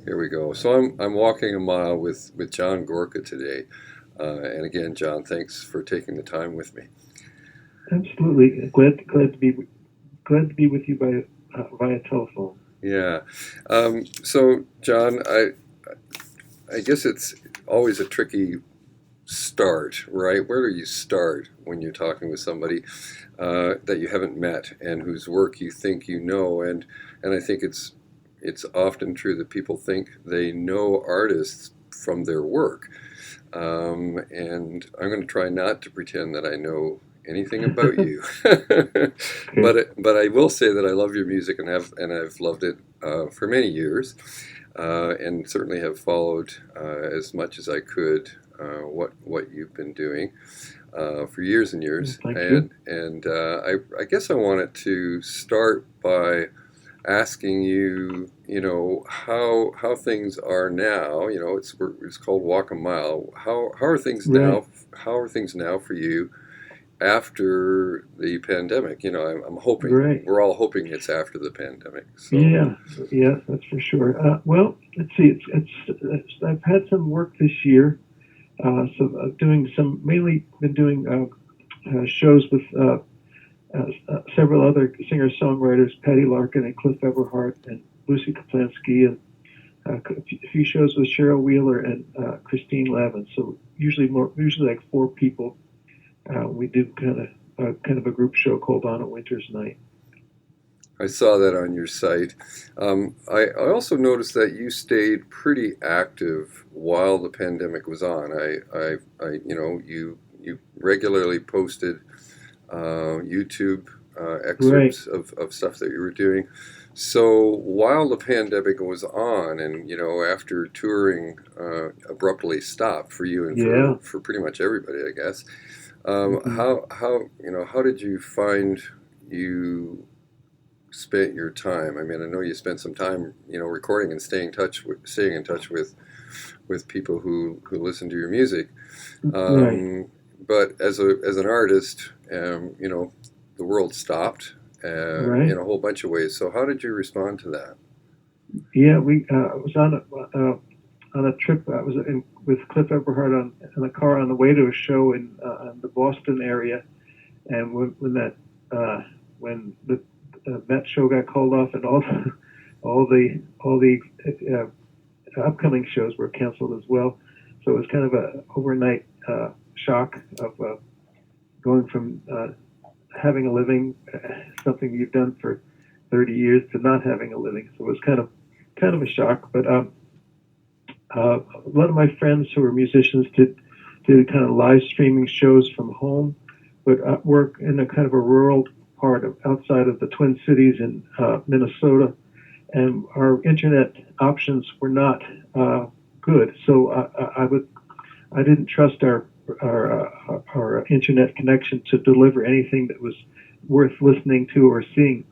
Here we go. So I'm walking a mile with John Gorka today, and again, John, thanks for taking the time with me. Absolutely. Glad to be with you via telephone. Yeah. So John, I guess it's always a tricky start, right? Where do you start when you're talking with somebody that you haven't met and whose work you think you know? And I think it's often true that people think they know artists from their work. And I'm going to try not to pretend that I know anything about you, Okay. but I will say that I love your music and I've loved it for many years, and certainly have followed as much as I could what you've been doing for years and Well, years, thank you. and I guess I wanted to start by asking you, how things are now. It's called Walk a Mile. How are things Right. now? How are things now for you after the pandemic? I'm hoping Right. we're all hoping it's after the pandemic. So Yeah. Yeah. That's for sure. Well, let's see. I've had some work this year. Doing some mainly been doing shows with several other singer songwriters, Patty Larkin and Cliff Everhart and Lucy Kaplansky, and a few shows with Cheryl Wheeler and Christine Lavin. So usually like four people. We do kind of a group show called On a Winter's Night. I saw that on your site. I also noticed that you stayed pretty active while the pandemic was on. You regularly posted YouTube Right. excerpts of stuff that you were doing. So while the pandemic was on, and after touring abruptly stopped for you and Yeah. for pretty much everybody, I guess. Hmm. How did you find you spent your time? I mean, I know you spent some time, recording and staying in touch with people who listen to your music. Right. Um, but as an artist, the world stopped in Right. a whole bunch of ways. So how did you respond to that? Yeah. We was on a trip. I was with Cliff Everhart in a car on the way to a show in the Boston area, and uh, when that show got called off and all the upcoming shows were canceled as well. So it was kind of a overnight shock of going from having a living, something you've done for 30 years, to not having a living. So it was kind of a shock. But a lot of my friends who are musicians did kind of live streaming shows from home, but work in a kind of a rural part of outside of the Twin Cities in Minnesota, and our internet options were not good. So I didn't trust our internet connection to deliver anything that was worth listening to or seeing.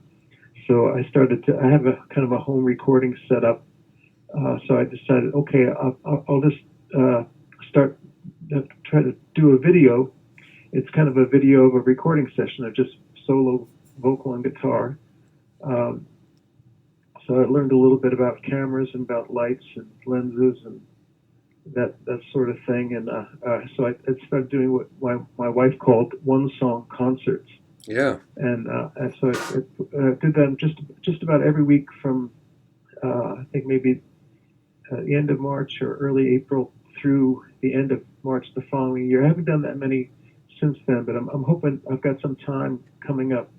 So I have a kind of a home recording setup. So I decided, okay, I'll just start try to do a video. It's kind of a video of a recording session of just solo vocal and guitar. Um, so I learned a little bit about cameras and about lights and lenses and that sort of thing. And I started doing what my wife called one song concerts. Yeah. And so I did them just about every week from I think maybe the end of March or early April through the end of March the following year. I haven't done that many since then, but I'm hoping I've got some time coming up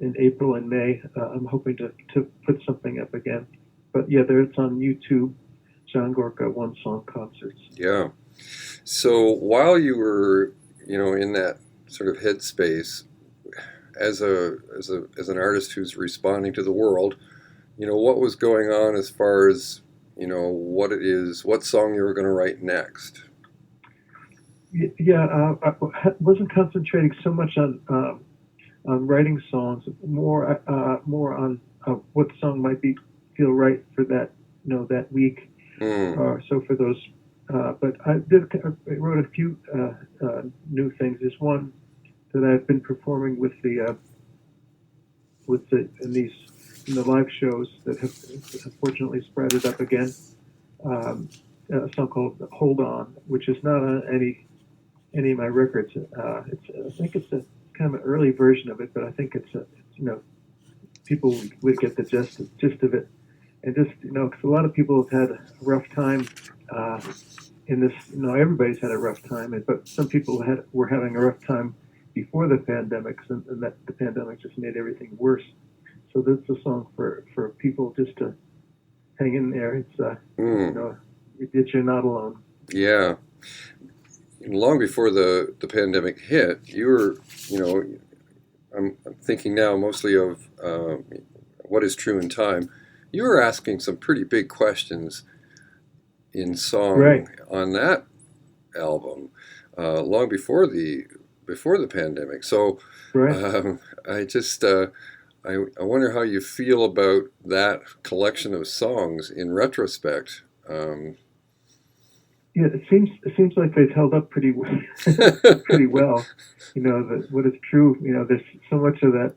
in April and May. I'm hoping to put something up again. But yeah, there it's on YouTube. John Gorka One Song Concerts. Yeah. So while you were, in that sort of headspace, as an artist who's responding to the world, what was going on as far as what song you were going to write next? Yeah, I wasn't concentrating so much on writing songs, more on what song might be feel right for that that week. Hmm. So for those, but I wrote a few new things. There's one that I've been performing with the in these the live shows that have fortunately sprouted up again. A song called "Hold On," which is not on any of my records. I think it's a kind of an early version of it, but I think it's people would get the gist of it, and just because a lot of people have had a rough time in this. Everybody's had a rough time, but some people were having a rough time before the pandemic, and that the pandemic just made everything worse. So this is a song for people just to hang in there. It's you're not alone. Yeah. Long before the pandemic hit, you were, I'm thinking now mostly of what is true in time. You were asking some pretty big questions in song Right. on that album, long before the pandemic. So Right. I just I wonder how you feel about that collection of songs in retrospect. Yeah, it seems like they've held up pretty pretty well. What is true. There's so much of that.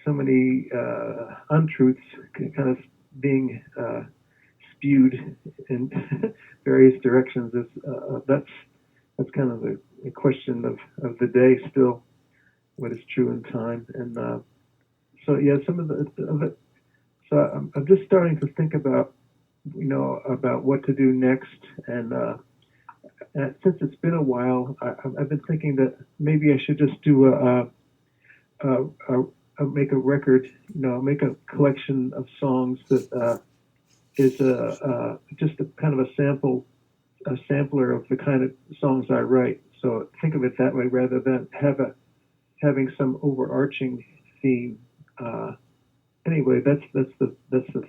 So many untruths kind of being spewed in various directions. That's kind of a question of the day still. What is true in time, and so yeah, some of it. So I'm just starting to think about what to do next, and since it's been a while, I've been thinking that maybe I should just do make a record, make a collection of songs that is just a kind of a sampler of the kind of songs I write. So think of it that way rather than having some overarching theme. Anyway, that's the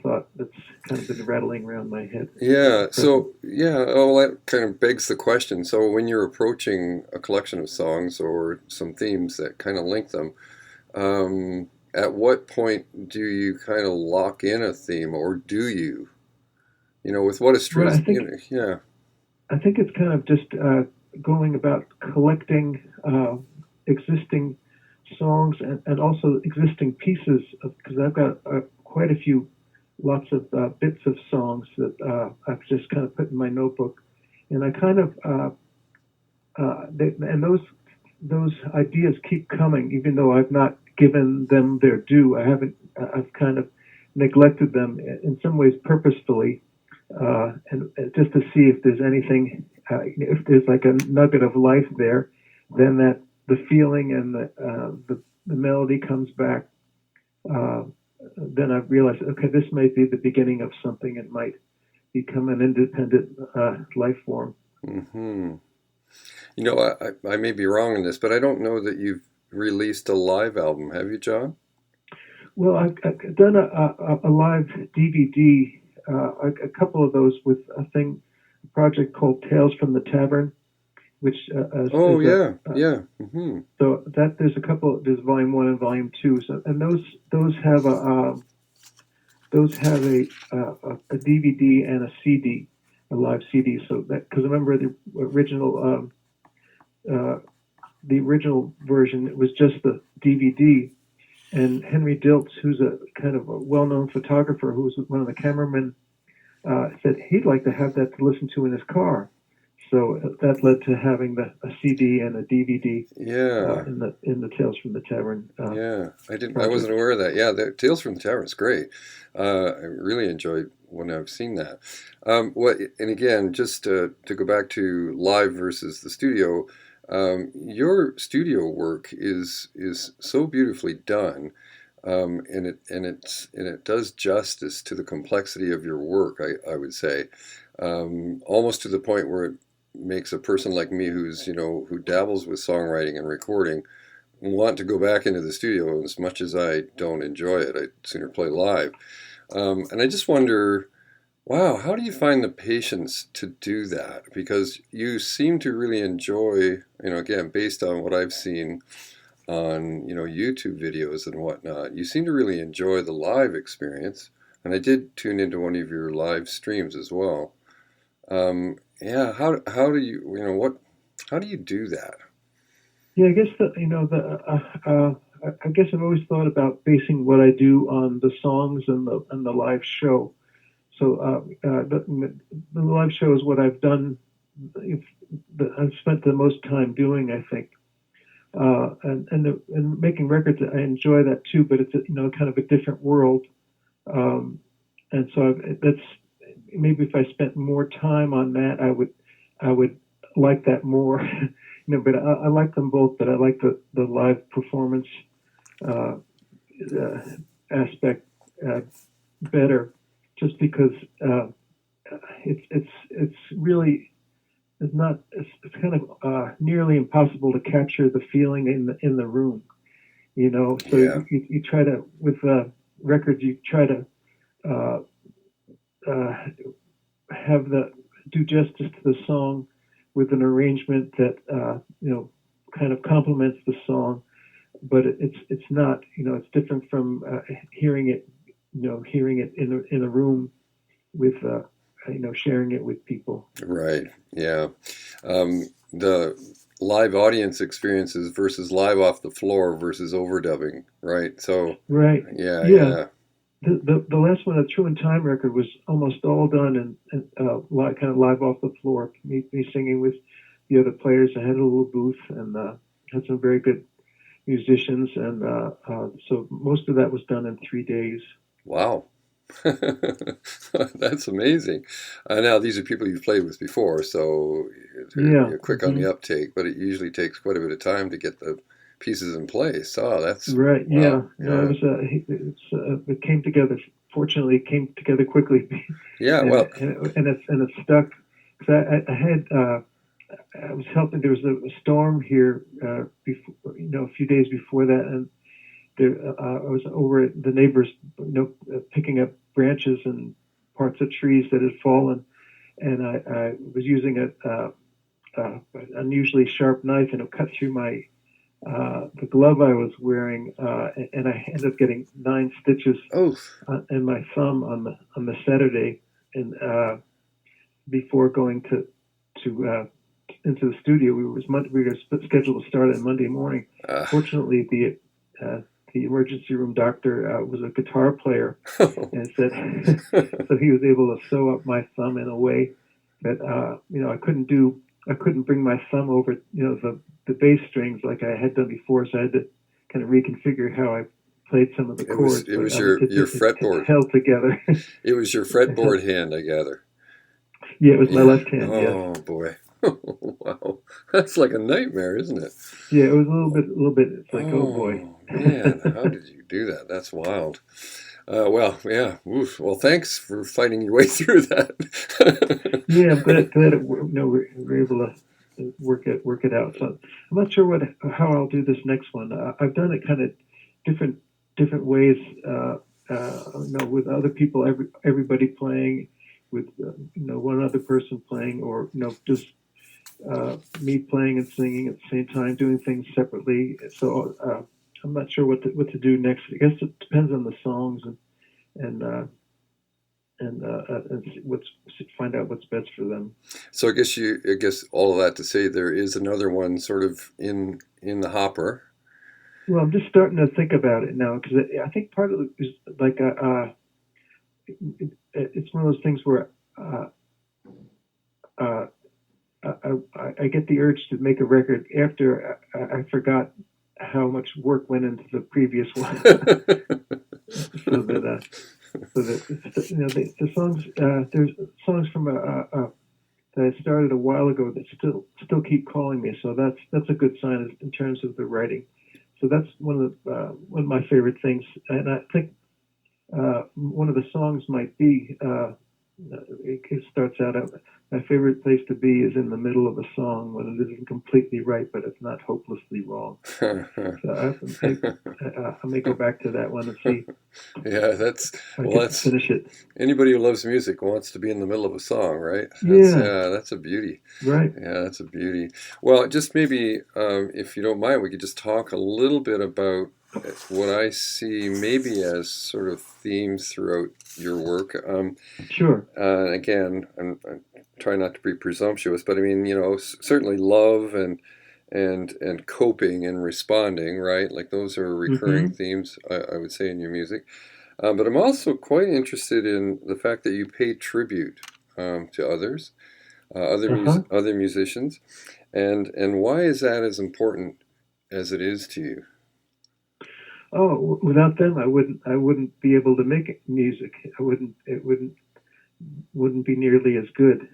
thought that's kind of been rattling around my head. Yeah. So well, that kind of begs the question. So when you're approaching a collection of songs or some themes that kind of link them, at what point do you kind of lock in a theme, or do you? With what is true? Well, Yeah. I think it's kind of just going about collecting existing songs and also existing pieces because I've got quite a few, lots of bits of songs that I've just kind of put in my notebook, and I kind of those ideas keep coming even though I've not given them their due. I've kind of neglected them in some ways purposefully, and just to see if there's anything, if there's like a nugget of life there, then that the feeling and the melody comes back. Then I realized, okay, this might be the beginning of something. It might become an independent life form. Mm-hmm. I may be wrong in this, but I don't know that you've released a live album, have you, John? Well, I've done a live DVD, a couple of those with a project called Tales from the Tavern, which yeah. Mm-hmm. So that there's there's volume 1 and volume 2. So and those have a DVD and a CD, a live CD. So that because remember the original version, it was just the DVD. And Henry Diltz, who's a kind of a well-known photographer, who was one of the cameramen, said he'd like to have that to listen to in his car. So that led to having a CD and a DVD. Yeah. In the Tales from the Tavern. I wasn't aware of that. Yeah, the Tales from the Tavern is great. I really enjoyed when I've seen that. And again, just to go back to live versus the studio. Your studio work is so beautifully done, and it does justice to the complexity of your work. I would say, almost to the point where it makes a person like me who dabbles with songwriting and recording want to go back into the studio. As much as I don't enjoy it, I'd sooner play live. And I just wonder, wow, how do you find the patience to do that? Because you seem to really enjoy, again, based on what I've seen on, YouTube videos and whatnot, you seem to really enjoy the live experience. And I did tune into one of your live streams as well. How do you, how do you do that? Yeah, I guess I guess I've always thought about basing what I do on the songs and the live show. So the live show is what I've done. If, I've spent the most time doing, I think. And making records, I enjoy that too, but it's kind of a different world. Um, and so that's maybe if I spent more time on that, I would like that more. But I like them both. But I like the live performance uh, uh, aspect uh, better, just because it's really it's kind of nearly impossible to capture the feeling in the room. So Yeah, you try to with records you try to uh, uh, have the do justice to the song with an arrangement that kind of complements the song, but it's not it's different from hearing it hearing it in a room with sharing it with people. right. Yeah. The live audience experiences versus live off the floor versus overdubbing, right? So, Right. yeah, Yeah. yeah. The last one, the True in Time record, was almost all done kind of live off the floor. Me singing with the other players. I had a little booth and had some very good musicians, and so most of that was done in 3 days. Wow. That's amazing. Now, these are people you've played with before, so Yeah. you're quick on the uptake, but it usually takes quite a bit of time to get the pieces in place. Oh, that's Right. Yeah. wow. No, it Yeah. was. It came together. Fortunately, it came together quickly, Yeah, and well, it stuck. Because I had I was helping. There was a storm here before, a few days before that, and I was over at the neighbors, picking up branches and parts of trees that had fallen, and I was using an unusually sharp knife, and it cut through my the glove I was wearing, and I ended up getting 9 stitches oh, in my thumb on the Saturday, and before going to into the studio, we were scheduled to start on Monday morning. uh, Fortunately, the emergency room doctor was a guitar player, and said so he was able to sew up my thumb in a way that I couldn't bring my thumb over the bass strings like I had done before, so I had to kind of reconfigure how I played some of the chords, it but was your it fretboard. held together. It was your It held, fretboard hand, I gather. yeah, it was my Yeah. left hand. Yes. Oh boy. Wow. That's like a nightmare, isn't it? Yeah, it was a little bit. It's like, oh boy. Oh man, how did you do that? That's wild. Well, yeah. Oof. Well, thanks for fighting your way through that. Yeah, I'm glad we're able to work it out. So I'm not sure how I'll do this next one. I've done it kind of different ways. With other people, everybody playing, with one other person playing, or just me playing and singing at the same time, doing things separately. So I'm not sure what to do next. I guess it depends on the songs and and find out what's best for them. So I guess all of that to say there is another one sort of in the hopper. Well, I'm just starting to think about it now because I think part of it is like it's one of those things where uh, I get the urge to make a record after I forgot how much work went into the previous one. so that the songs there's songs from that I started a while ago that still keep calling me. So that's a good sign in terms of the writing. So that's one of my favorite things, and I think one of the songs might be. It starts out. My favorite place to be is in the middle of a song when it isn't completely right, but it's not hopelessly wrong. So I may go back to that one and see Yeah, if I can that's finish it. anybody who loves music wants to be in the middle of a song, right? Yeah, That's a beauty. right. Yeah, that's a beauty. Well, just maybe if you don't mind, we could just talk a little bit about what I see maybe as sort of themes throughout your work. Sure. Again, I'm trying not to be presumptuous, but I mean, certainly love and coping and responding, right? Like those are recurring Mm-hmm. themes, I would say, in your music. But I'm also quite interested in the fact that you pay tribute to others, Uh-huh. other musicians, and why is that as important as it is to you? Oh, without them, I wouldn't be able to make music. It wouldn't be nearly as good.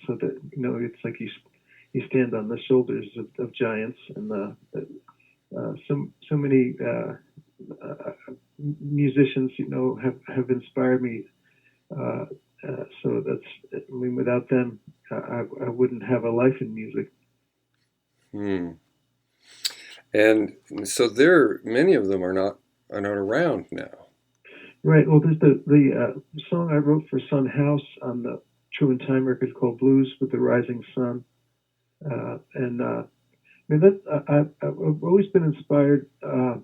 So that it's like you stand on the shoulders of giants, and so many musicians, have inspired me. Uh, so that's, I mean, without them, I wouldn't have a life in music. Hmm. And so there, many of them are not around now. Right. Well, there's the song I wrote for Sun House on the True and Time record called Blues with the Rising Sun. And I mean, I've always been inspired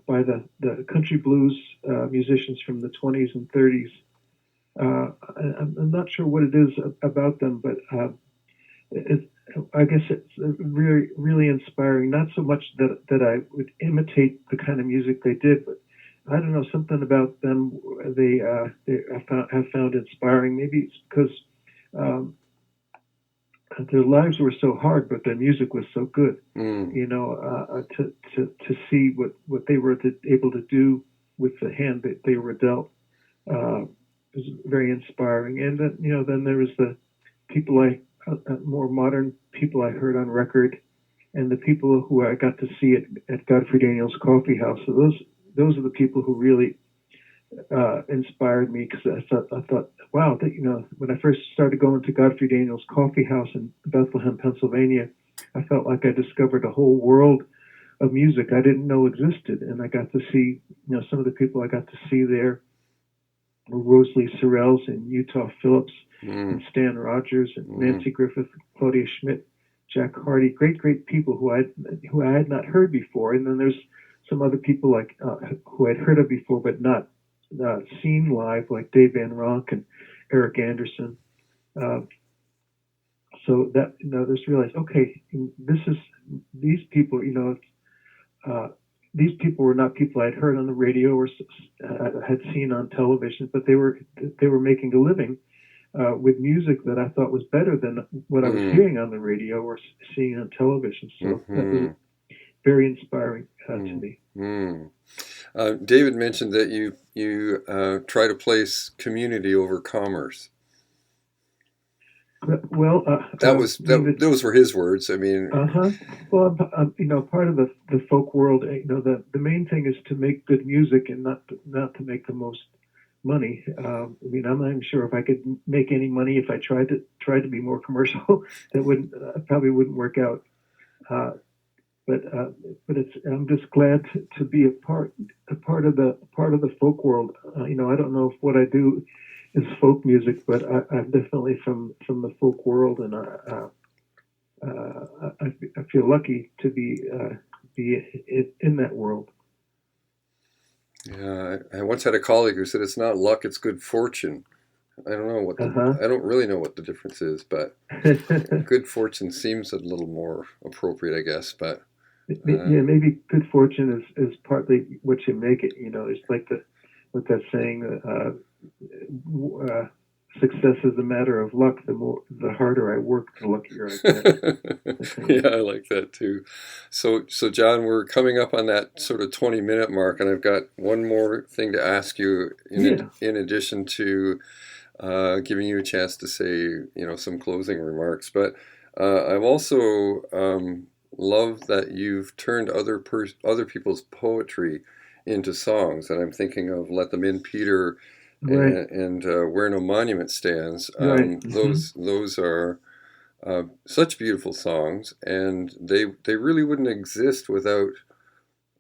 by the country blues musicians from the 20s and 30s. I'm not sure what it is about them, but it, I guess it's really, really inspiring. Not so much that I would imitate the kind of music they did, but I don't know, something about them they have found inspiring. Maybe it's because um, their lives were so hard, but their music was so good. Mm, To see what they were able to do with the hand that they were dealt was very inspiring. And then then there was the people more modern people I heard on record, and the people who I got to see at Godfrey Daniels Coffee House. So those are the people who really inspired me, because I thought, wow, that, when I first started going to Godfrey Daniels Coffee House in Bethlehem, Pennsylvania, I felt like I discovered a whole world of music I didn't know existed, and I got to see, some of the people I got to see there were Rosalie Sorrells and Utah Phillips mm, and Stan Rogers and mm, Nancy Griffith, Claudia Schmidt, Jack Hardy, great people who I had not heard before. And then there's some other people like who I'd heard of before but not seen live, like Dave Van Ronk and Eric Anderson. Uh, so that just realized, okay, this is these people. Uh, these people were not people I'd heard on the radio or had seen on television, but they were making a living with music that I thought was better than what I was mm, hearing on the radio or seeing on television. So that was mm-hmm, very inspiring to mm, me. mm. David mentioned that you try to place community over commerce. Well, I mean, Those were his words. I mean, uh-huh. Well, part of the folk world. The main thing is to make good music and not to make the most money. I mean, I'm not even sure if I could make any money if I tried to be more commercial. That wouldn't probably wouldn't work out. Uh, but I'm just glad to be a part of the folk world. I don't know if what I do is folk music, but I'm definitely from the folk world, and I feel lucky to be in that world. yeah, I once had a colleague who said it's not luck, it's good fortune. Uh huh. I don't really know what the difference is, but good fortune seems a little more appropriate, I guess. But uh, Yeah, maybe good fortune is partly what you make it. It's like what that saying. Success is a matter of luck. The harder I work, the luckier I get. That kind of. yeah, I like that too. So John, we're coming up on that sort of 20-minute mark, and I've got one more thing to ask you Yeah. in addition to giving you a chance to say, some closing remarks. But I've also loved that you've turned other people's poetry into songs, and I'm thinking of "Let Them In, Peter" Right. and "Where No Monument Stands." Right. Hmm. Those are such beautiful songs, and they really wouldn't exist without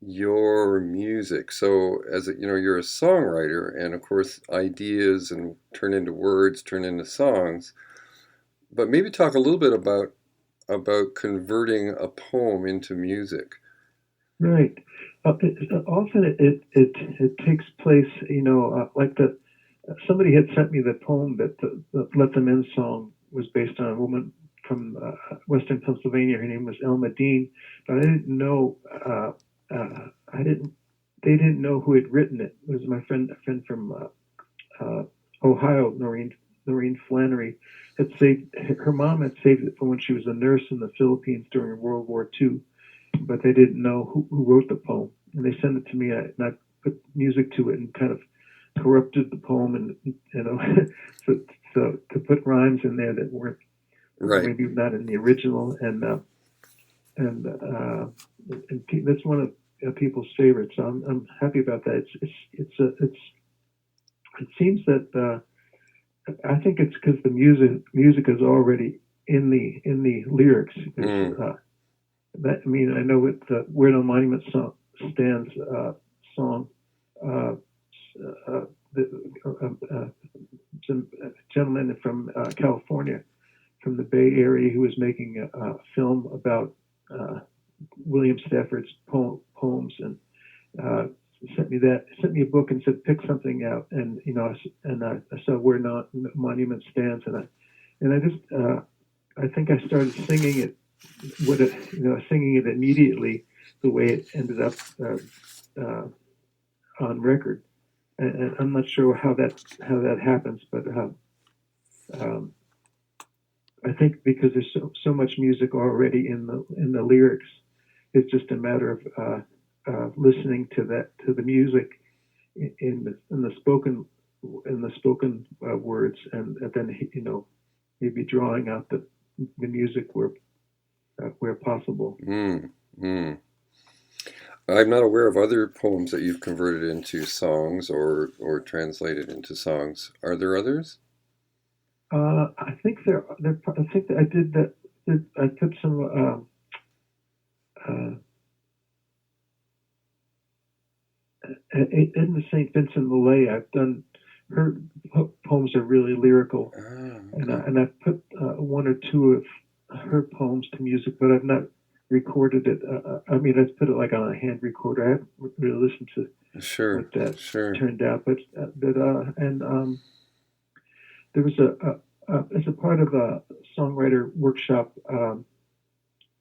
your music. So you're a songwriter, and of course ideas and turn into words, turn into songs. But maybe talk a little bit about converting a poem into music. Right. Often it takes place. Like somebody had sent me the poem that the "Let Them In" song was based on a woman from Western Pennsylvania. Her name was Elma Dean, but I didn't know. I didn't. They didn't know who had written it. It was my friend, a friend from Ohio, Noreen Flannery, had saved. Her mom had saved it from when she was a nurse in the Philippines during World War II, but they didn't know who wrote the poem, and they sent it to me, and I put music to it and kind of corrupted the poem, and so to put rhymes in there that weren't maybe not in the original, and that's one of people's favorites. So I'm happy about that. It seems that I think it's because the music is already in the lyrics. That, I mean, I know with the Where No Monument Stands song, some gentleman from California, from the Bay Area, who was making a film about William Stafford's poems, and sent me a book and said pick something out, and I saw Where No Monument Stands, and I just I think I started singing it singing it immediately the way it ended up on record, and I'm not sure how that happens, but I think because there's so much music already in the lyrics, it's just a matter of listening to the music in the spoken words, and then maybe drawing out the music where possible. I'm not aware of other poems that you've converted into songs or translated into songs. Are there others? I think I think that I did that. I put some. Edna St. Vincent Millay, I've done. Her poems are really lyrical, and I put one or two of her poems to music, but I've not recorded it. I mean, I've put it like on a hand recorder. I haven't really listened to what that turned out, but there was as a part of a songwriter workshop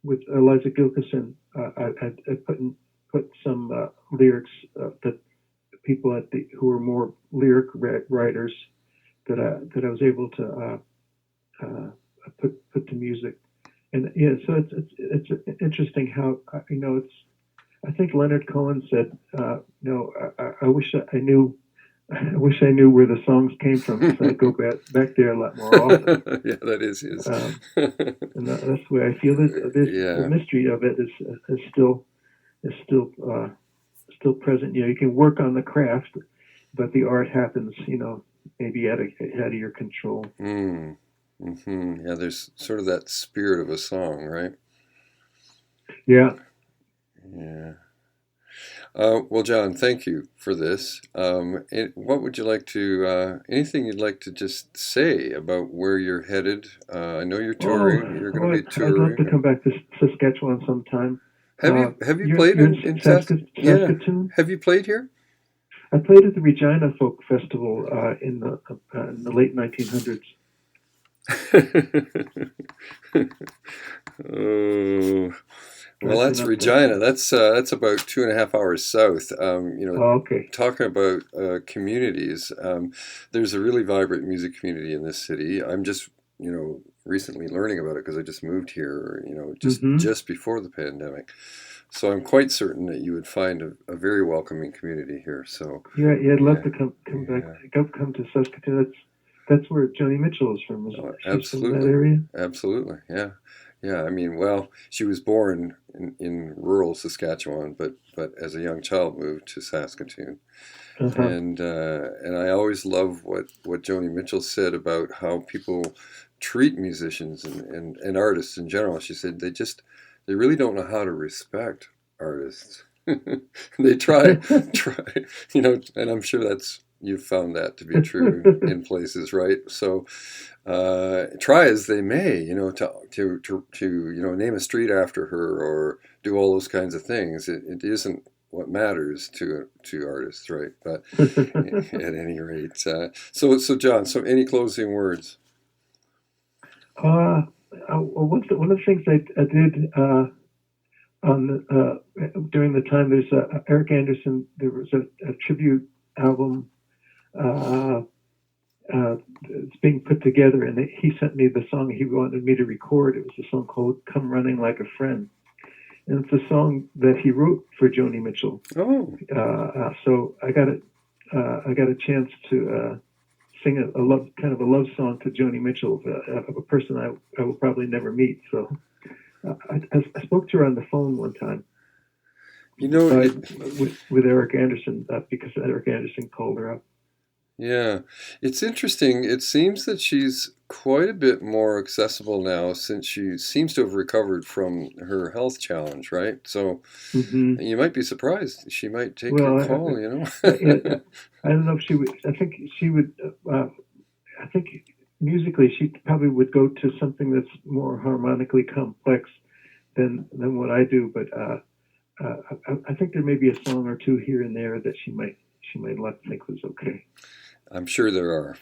with Eliza Gilkison, I put some lyrics that people who were more lyric writers that I was able to put to music, and so it's interesting how it's. I think Leonard Cohen said, I wish I knew. I wish I knew where the songs came from, because I go back there a lot more often. Yeah, that is his. And that's the way I feel it. The mystery of it is still present. You can work on the craft, but the art happens, maybe out of your control. Yeah, there's sort of that spirit of a song, right? Yeah. Yeah. Well, John, thank you for this. What would you like to, anything you'd like to just say about where you're headed? I know you're touring. You're going to be touring. I'd love to come back to Saskatchewan sometime. Have you played in Saskatoon? Yeah. Have you played here? I played at the Regina Folk Festival in the late 1900s. Oh. Well, that's Regina. That's about 2.5 hours south. Okay. Talking about communities, there's a really vibrant music community in this city. I'm just, recently learning about it because I just moved here, just before the pandemic. So I'm quite certain that you would find a very welcoming community here. So yeah, I'd love to come back, come to Saskatoon. That's where Joni Mitchell is from. She's from that area. Absolutely, yeah. Yeah, I mean, well, she was born in rural Saskatchewan, but as a young child moved to Saskatoon. And I always love what Joni Mitchell said about how people treat musicians and artists in general. She said they really don't know how to respect artists. They try, and I'm sure you've found that to be true in places, right? So try as they may, to name a street after her or do all those kinds of things. It isn't what matters to artists, right? But at any rate, so John, any closing words? one of the things I did during the time, there's Eric Anderson. There was a tribute album it's being put together, and he sent me the song he wanted me to record. It was a song called "Come Running Like a Friend," and it's a song that he wrote for Joni Mitchell. Oh, So I got a chance to sing a love song to Joni Mitchell, of a person I will probably never meet. So I spoke to her on the phone one time. you know, With Eric Anderson, because Eric Anderson called her up. yeah, it's interesting. It seems that she's quite a bit more accessible now since she seems to have recovered from her health challenge, right? So Hmm. you might be surprised. She might take your Well, call, you know? I don't know if she would. I think she would. I think musically, she probably would go to something that's more harmonically complex than what I do. But I think there may be a song or two here and there that she might not think was okay. I'm sure there are.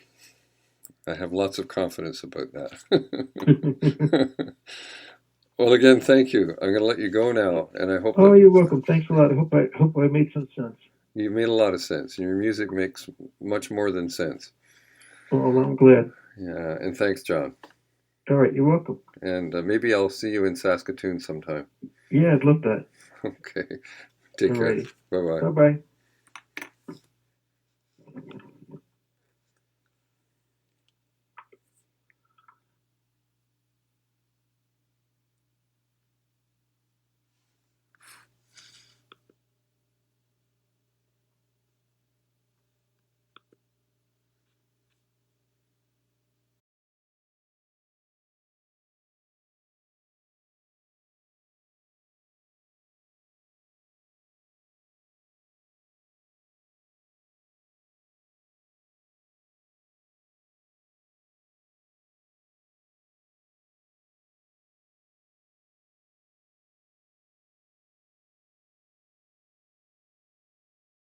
I have lots of confidence about that. Well, again, thank you. I'm going to let you go now, and I hope Oh, that you're welcome. Thanks a lot. I hope I made some sense. you made a lot of sense. Your music makes much more than sense. Well, I'm glad. Yeah, and thanks, John. All right, you're welcome. And maybe I'll see you in Saskatoon sometime. Yeah, I'd love that. Okay, take All care. righty. Bye bye. Bye bye.